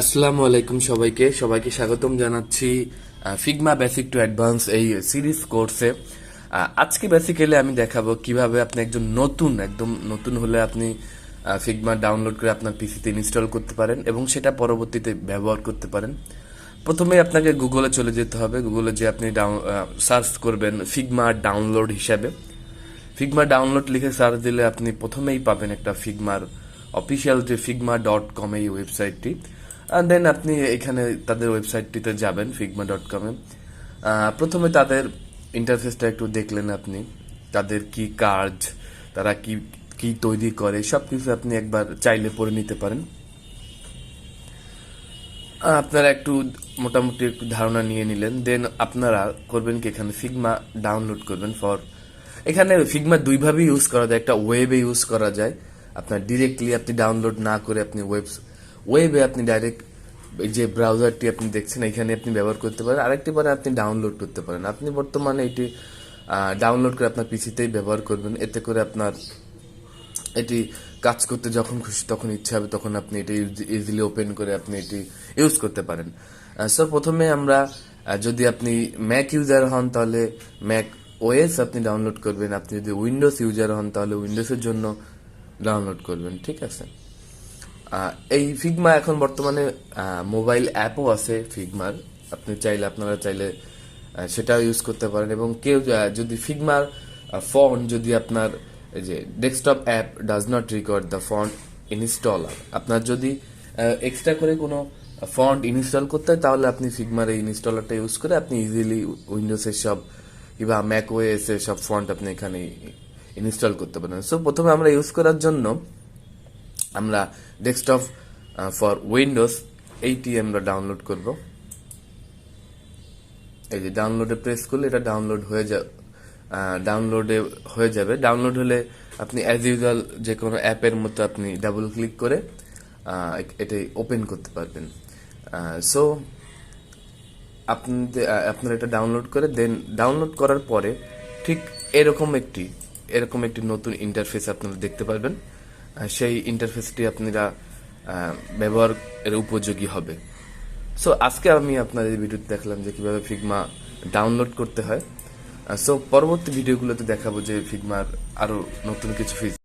আসসালামু আলাইকুম সবাইকে স্বাগতম জানাচ্ছি ফিগমা বেসিক টু অ্যাডভান্স এই সিরিজ কোর্সে। আজকে বেসিক্যালি আমি দেখাবো কিভাবে আপনি একদম নতুন হলে আপনি ফিগমা ডাউনলোড করে আপনার পিসিতে ইনস্টল করতে পারেন এবং সেটা পরবর্তীতে ব্যবহার করতে পারেন। প্রথমে আপনাকে গুগলে চলে যেতে হবে। গুগলে যে আপনি সার্চ করবেন ফিগমা ডাউনলোড হিসাবে। ফিগমা ডাউনলোড লিখে সার্চ দিলে আপনি প্রথমেই পাবেন একটা ফিগমার অফিসিয়াল যে figma.com এই ওয়েবসাইটটি। দেন আপনি এখানে তাদের ওয়েবসাইটটিতে যাবেন figma.com-এ। প্রথমে তাদের ইন্টারফেসটা একটু দেখলেন আপনি, তাদের কি কাজ, তারা কি কি তৈরি করে সবকিছু আপনি একবার চাইলে পড়ে নিতে পারেন। আপনারা একটু মোটামুটি একটু ধারণা নিয়ে নিলেন। দেন আপনারা করবেন কি, এখানে ফিগমা ডাউনলোড করবেন এখানে ফিগমা দুইভাবে ইউজ করা যায়। একটা ওয়েবে ইউজ করা যায়, আপনার ডিরেক্টলি আপনি ডাউনলোড না করে আপনি ওয়েবে আপনি ডাইরেক্ট যে ব্রাউজারটি আপনি দেখছেন এখানে আপনি ব্যবহার করতে পারেন। আরেকটি পরে আপনি ডাউনলোড করতে পারেন। আপনি বর্তমানে এটি ডাউনলোড করে আপনার পিসিতেই ব্যবহার করবেন। এতে করে আপনার এটি কাজ করতে যখন খুশি তখন ইচ্ছা হবে তখন আপনি এটি ইজিলি ওপেন করে আপনি এটি ইউজ করতে পারেন। সো প্রথমে আমরা যদি আপনি ম্যাক ইউজার হন তাহলে ম্যাক ওএস আপনি ডাউনলোড করবেন। আপনি যদি উইন্ডোজ ইউজার হন তাহলে উইন্ডোজের জন্য ডাউনলোড করবেন, ঠিক আছে। এই ফিগমা এখন বর্তমানে মোবাইল অ্যাপও আছে ফিগমার। আপনারা চাইলে সেটাও ইউজ করতে পারেন। এবং কেউ যদি ফিগমার ফন্ট যদি আপনার এই যে desktop app does not require the font installer, আপনার যদি এক্সট্রা করে কোনো ফন্ট ইনস্টল করতে হয় তাহলে আপনি ফিগমার এই ইনস্টলারটা ইউজ করে আপনি ইজিলি উইন্ডোজের সব কিংবা ম্যাক ওএস এর সব ফন্ট আপনি এখানে ইনস্টল করতে পারেন। সো প্রথমে আমরা ইউজ করার জন্য আমরা ডেস্কটপ ফর উইন্ডোজ এইটি আমরা ডাউনলোড করব। এই যে ডাউনলোডে প্রেস করলে এটা ডাউনলোডে হয়ে যাবে। ডাউনলোড হলে আপনি অ্যাজ ইউজুয়াল যে কোনো অ্যাপের মতো আপনি ডাবল ক্লিক করে এটাই ওপেন করতে পারবেন। সো আপনারা এটা ডাউনলোড করে দেন ডাউনলোড করার পরে ঠিক এরকম একটি নতুন ইন্টারফেস আপনারা দেখতে পারবেন। সেই ইন্টারফেসটি আপনারা ব্যবহারের উপযোগী হবে। সো আজকে আমি আপনাদের ভিডিওতে দেখলাম যে কিভাবে ফিগমা ডাউনলোড করতে হয়। সো পরবর্তী ভিডিওগুলোতে দেখাবো যে ফিগমার আরো নতুন কিছু ফিচার